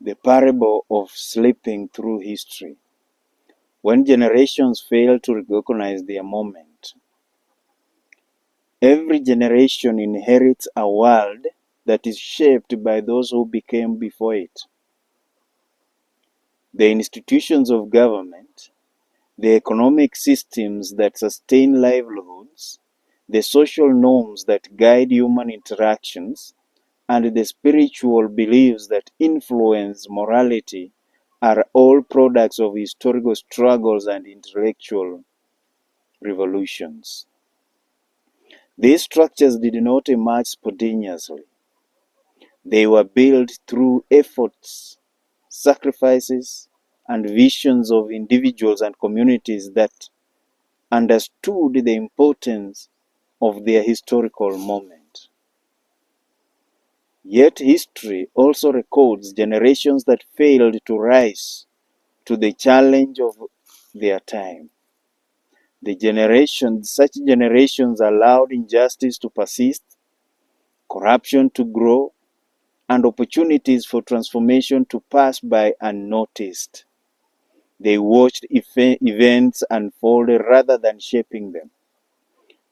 The parable of slipping through history. When generations fail to recognize their moment, every generation inherits a world that is shaped by those who became before it. The institutions of government, the economic systems that sustain livelihoods, the social norms that guide human interactions, and the spiritual beliefs that influence morality are all products of historical struggles and intellectual revolutions. These structures did not emerge spontaneously. They were built through efforts, sacrifices, and visions of individuals and communities that understood the importance of their historical moment. Yet history also records generations that failed to rise to the challenge of their time. Such generations allowed injustice to persist, corruption to grow, and opportunities for transformation to pass by unnoticed. They watched events unfold rather than shaping them.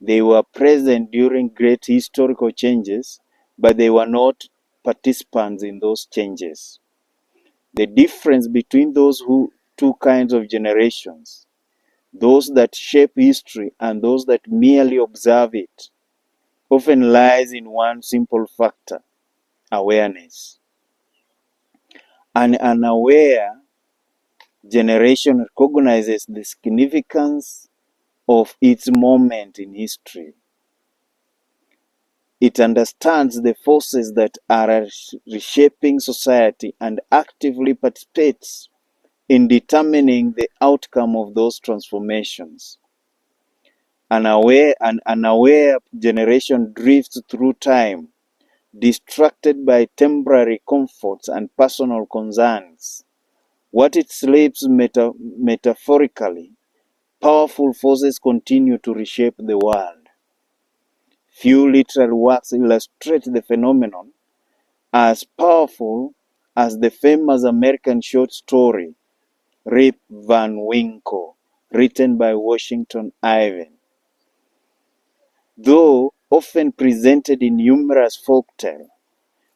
They were present during great historical changes, but they were not participants in those changes. The difference between those two kinds of generations, those that shape history and those that merely observe it, often lies in one simple factor: awareness. An unaware generation recognizes the significance of its moment in history. It understands the forces that are reshaping society and actively participates in determining the outcome of those transformations. An unaware generation drifts through time, distracted by temporary comforts and personal concerns. What it sleeps metaphorically, powerful forces continue to reshape the world. Few literal works illustrate the phenomenon as powerful as the famous American short story Rip Van Winkle, written by Washington Irving. Though often presented in humorous folktale,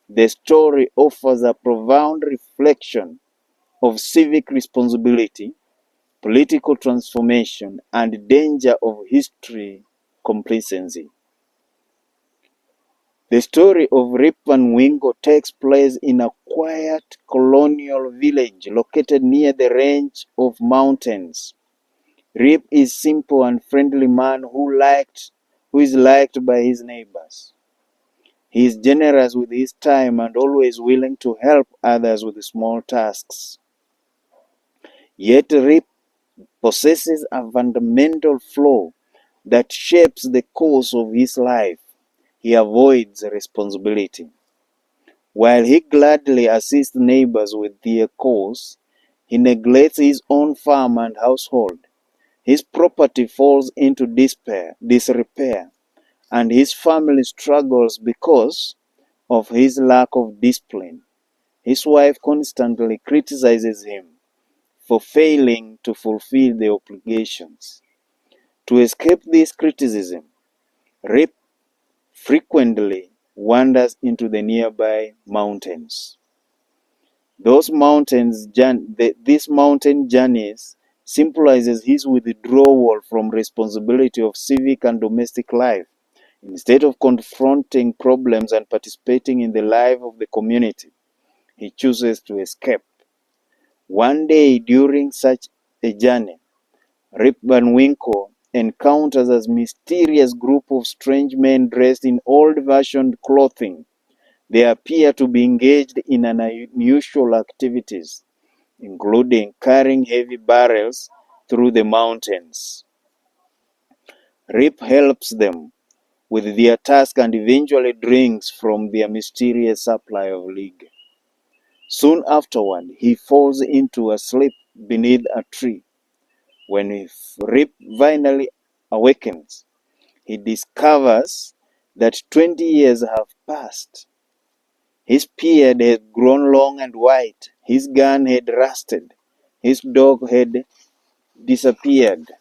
the story offers a profound reflection of civic responsibility, political transformation, and danger of history complacency. The story of Rip Van Winkle takes place in a quiet colonial village located near the range of mountains. Rip is a simple and friendly man who is liked by his neighbors. He is generous with his time and always willing to help others with small tasks. Yet Rip possesses a fundamental flaw that shapes the course of his life. He avoids responsibility. While he gladly assists neighbors with their chores, he neglects his own farm and household. His property falls into disrepair, and his family struggles because of his lack of discipline. His wife constantly criticizes him for failing to fulfill the obligations. To escape this criticism, Rip frequently wanders into the nearby mountains. These mountain journeys symbolizes his withdrawal from responsibility of civic and domestic life. Instead of confronting problems and participating in the life of the community, he chooses to escape. One day during such a journey, Rip Van Winkle encounters a mysterious group of strange men dressed in old-fashioned clothing. They appear to be engaged in unusual activities, including carrying heavy barrels through the mountains. Rip helps them with their task and eventually drinks from their mysterious supply of liquor. Soon afterward, he falls into a sleep beneath a tree. When Rip finally awakens, he discovers that 20 years have passed. His beard had grown long and white, his gun had rusted, his dog had disappeared.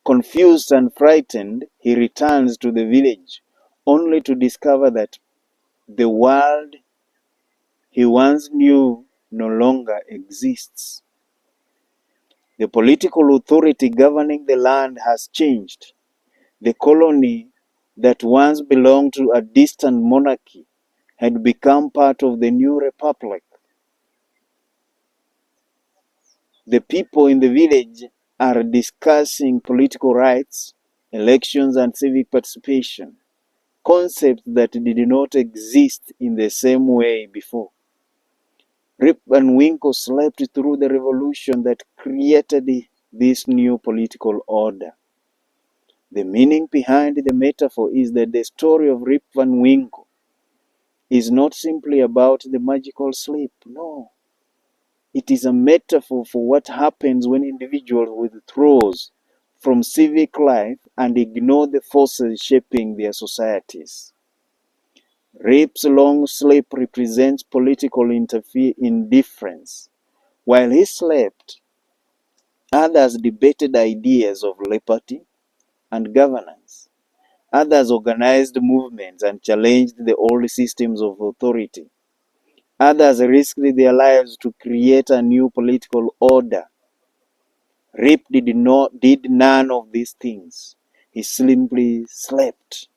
Confused and frightened, he returns to the village, only to discover that the world he once knew no longer exists. The political authority governing the land has changed. The colony that once belonged to a distant monarchy had become part of the new republic. The people in the village are discussing political rights, elections, and civic participation, concepts that did not exist in the same way before. Rip Van Winkle slept through the revolution that created this new political order. The meaning behind the metaphor is that the story of Rip Van Winkle is not simply about the magical sleep. No. It is a metaphor for what happens when individuals withdraw from civic life and ignore the forces shaping their societies. Rip's long sleep represents political indifference. While he slept, others debated ideas of liberty and governance. Others organized movements and challenged the old systems of authority. Others risked their lives to create a new political order. Rip did none of these things. He simply slept.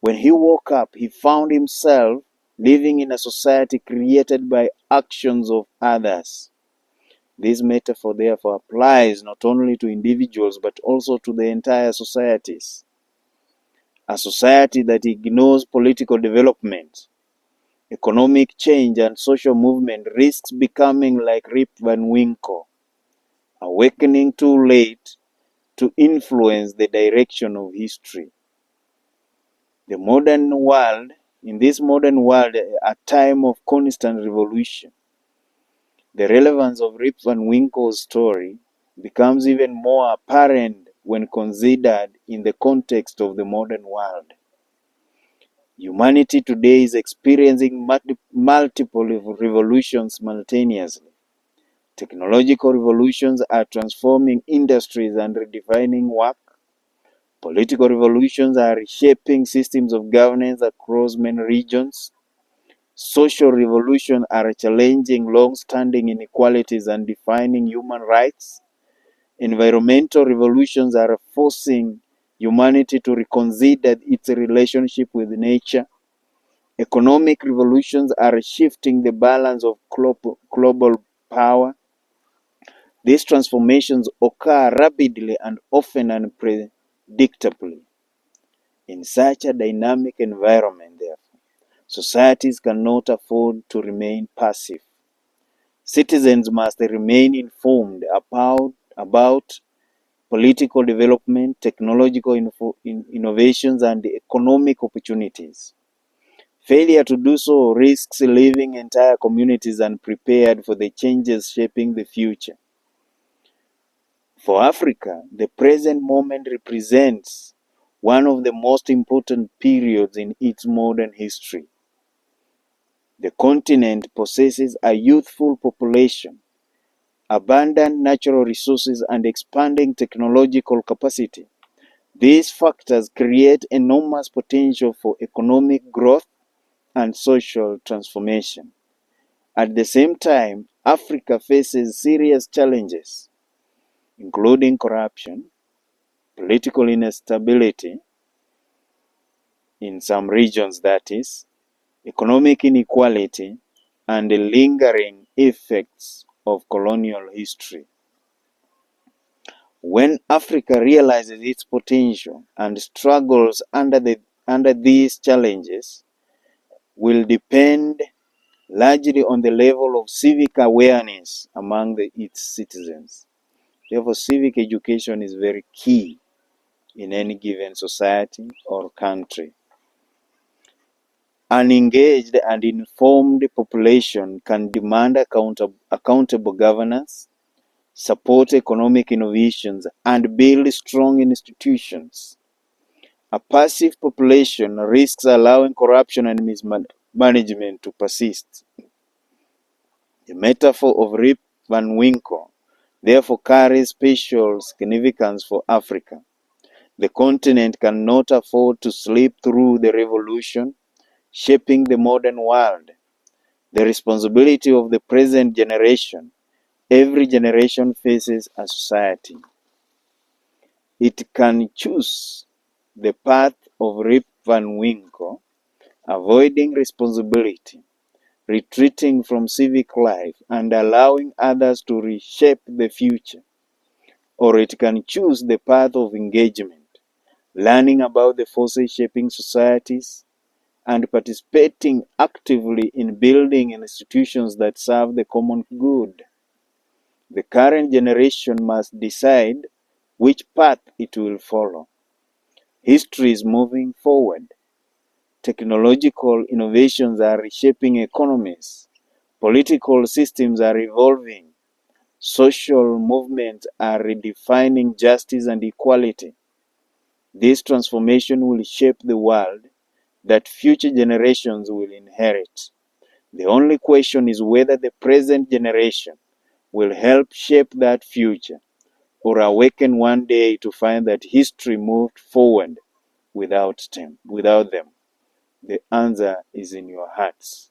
When he woke up, he found himself living in a society created by actions of others. This metaphor therefore applies not only to individuals but also to the entire societies. A society that ignores political development, economic change, and social movement risks becoming like Rip Van Winkle, awakening too late to influence the direction of history. In this modern world, a time of constant revolution, the relevance of Rip Van Winkle's story becomes even more apparent when considered in the context of the modern world. Humanity today is experiencing multiple revolutions simultaneously. Technological revolutions are transforming industries and redefining work. Political revolutions are reshaping systems of governance across many regions. Social revolutions are challenging long-standing inequalities and defining human rights. Environmental revolutions are forcing humanity to reconsider its relationship with nature. Economic revolutions are shifting the balance of global power. These transformations occur rapidly and often unpredictably. In such a dynamic environment, therefore, societies cannot afford to remain passive. Citizens must remain informed about political development, technological innovations, and economic opportunities. Failure to do so risks leaving entire communities unprepared for the changes shaping the future. For Africa, the present moment represents one of the most important periods in its modern history. The continent possesses a youthful population, abundant natural resources, and expanding technological capacity. These factors create enormous potential for economic growth and social transformation. At the same time, Africa faces serious challenges, including corruption, political instability in some regions, that is, economic inequality, and the lingering effects of colonial history. When Africa realizes its potential and struggles under these challenges will depend largely on the level of civic awareness among its citizens. Therefore, civic education is very key in any given society or country. An engaged and informed population can demand accountable governance, support economic innovations, and build strong institutions. A passive population risks allowing corruption and mismanagement to persist. The metaphor of Rip Van Winkle therefore carries special significance for Africa. The continent cannot afford to slip through the revolution shaping the modern world. The responsibility of the present generation. Every generation faces a society. It can choose the path of Rip Van Winkle, avoiding responsibility, retreating from civic life, and allowing others to reshape the future. Or it can choose the path of engagement, learning about the forces shaping societies, and participating actively in building institutions that serve the common good. The current generation must decide which path it will follow. History is moving forward. Technological innovations are reshaping economies. Political systems are evolving. Social movements are redefining justice and equality. This transformation will shape the world that future generations will inherit. The only question is whether the present generation will help shape that future, or awaken one day to find that history moved forward without them. The answer is in your hearts.